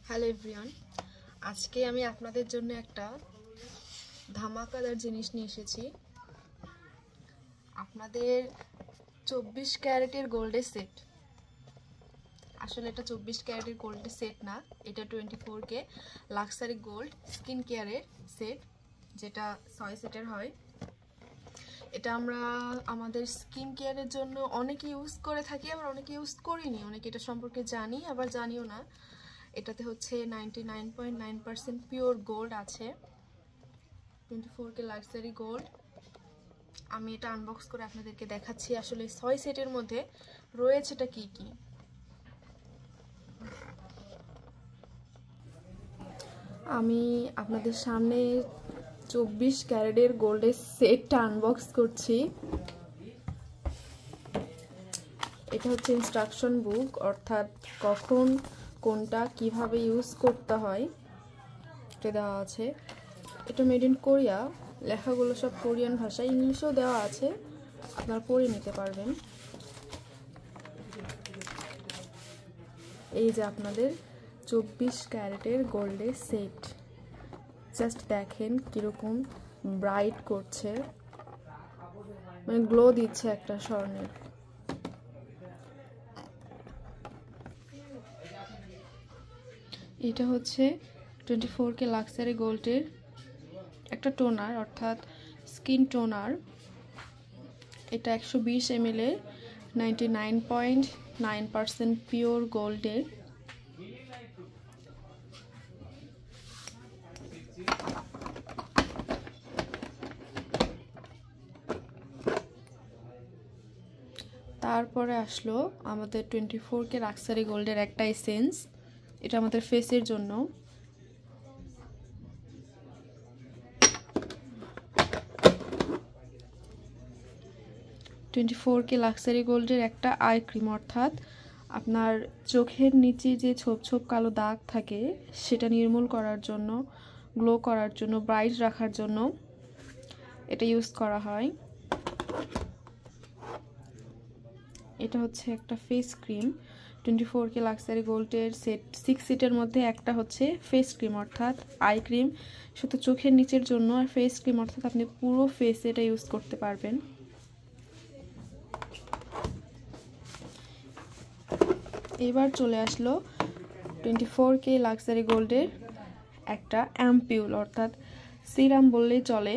Hello everyone, আজকে আমি আপনাদের জন্য একটা ধামাকাদার জিনিস নিয়ে এসেছি। আপনাদের 24 ক্যারেটের গোল্ডের সেট। আসলে এটা 24 ক্যারেটের গোল্ডের সেট না, এটা 24K লাক্সারি গোল্ড স্কিন কেয়ারের সেট, যেটা 6 সেটের হয়। এটা আমরা আমাদের স্কিন কেয়ারের জন্য অনেকে ইউজ করে থাকি, আবার অনেকে ইউজ করিনি, অনেকে এটা সম্পর্কে জানি আবার জানিও না। এটাতে হচ্ছে 99.9% পিওর গোল্ড আছে, 24K লাক্সারি গোল্ড। আমি এটা আনবক্স করে আপনাদেরকে দেখাচ্ছি আসলে 6 সেটের মধ্যে রয়েছেটা কি কি। আমি আপনাদের সামনে 24 ক্যারেটের গোল্ডের সেটটা আনবক্স করছি। এটা হচ্ছে ইনস্ট্রাকশন বুক, অর্থাৎ কখন কোনটা কিভাবে ইউজ করতে হয় এটা দেওয়া আছে। এটা মেড ইন কোরিয়া, লেখাগুলো সব কোরিয়ান ভাষা, ইংলিশেও দেওয়া আছে, আপনারা পড়ে নিতে পারবেন। এই যে আপনাদের 24 ক্যারেটের গোল্ডের সেট, জাস্ট দেখেন কিরকম ব্রাইট করছে, মানে গ্লো দিচ্ছে একটা স্বর্ণের। এটা হচ্ছে 24K লাক্সারি গোল্ডের একটা টোনার, অর্থাৎ স্কিন টোনার। এটা 120 ml এর 99.9% পিওর গোল্ডের। তারপরে আসলো আমাদের 24K লাক্সারি গোল্ডের একটা এসেন্স, এটা আমাদের ফেসের জন্য। লাক্সারি গোল্ডের একটা আই ক্রিম, অর্থাৎ আপনার চোখের নিচে যে ছোপ ছোপ কালো দাগ থাকে সেটা নির্মূল করার জন্য, গ্লো করার জন্য, ব্রাইট রাখার জন্য এটা ইউজ করা হয়। এটা হচ্ছে একটা ফেস ক্রিম, 24K লাক্সারি গোল্ডের সেট 6 সেটের মধ্যে একটা হচ্ছে ফেস ক্রিম, অর্থাৎ আই ক্রিম শুধু চোখের নিচের জন্য, আর ফেস ক্রিম অর্থাৎ আপনি পুরো ফেসে এটা ইউজ করতে পারবেন। এবার চলে আসলো 24K লাক্সারি গোল্ডের একটা অ্যাম্পিউল, অর্থাৎ সিরাম বললেই চলে।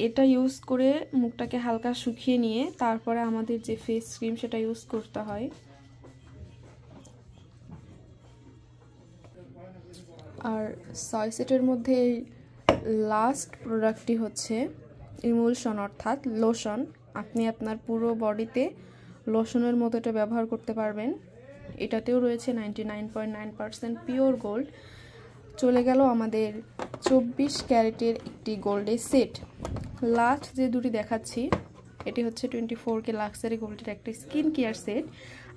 এটা ইউজ করে মুখটাকে হালকা শুকিয়ে নিয়ে তারপরে আমাদের যে ফেস ক্রিম সেটা ইউজ করতে হয়। আর 6 সেটের মধ্যে লাস্ট প্রোডাক্টটি হচ্ছে ইমুলশন, অর্থাৎ লোশন। আপনি আপনার পুরো বডিতে লোশনের মতো এটা ব্যবহার করতে পারবেন। এটাতেও রয়েছে 99.9% পিওর গোল্ড। চলে গেল আমাদের 24 ক্যারেটের একটি গোল্ডের সেট। লাস্ট যে দুটি দেখাচ্ছি এটি হচ্ছে 24K লাক্সারি গোল্ডের একটা স্কিন কেয়ার সেট।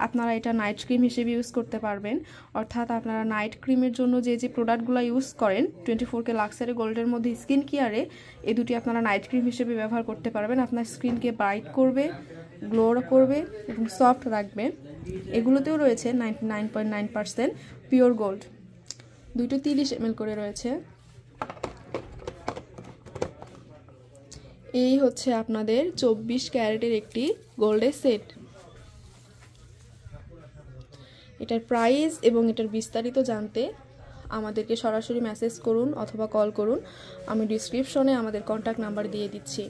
আপনারা এটা নাইট ক্রিম হিসেবে ইউজ করতে পারবেন, অর্থাৎ আপনারা নাইট ক্রিমের জন্য যে যে প্রোডাক্টগুলো ইউজ করেন 24K লাক্সারি গোল্ডের মধ্যে স্কিন কেয়ারে এই দুটি আপনারা নাইট ক্রিম হিসেবে ব্যবহার করতে পারবেন। আপনার স্কিনকে ব্রাইট করবে, গ্লো করবে এবং সফট রাখবে। এগুলোতেও রয়েছে 99.9% পিওর গোল্ড। দুটো 30 ml করে রয়েছে। এই হচ্ছে আপনাদের 24 ক্যারেটের একটি গোল্ডের সেট। এটার প্রাইস এবং এটার বিস্তারিত জানতে আমাদেরকে সরাসরি মেসেজ করুন অথবা কল করুন। আমি ডিসক্রিপশনে আমাদের কন্ট্যাক্ট নাম্বার দিয়ে দিচ্ছি।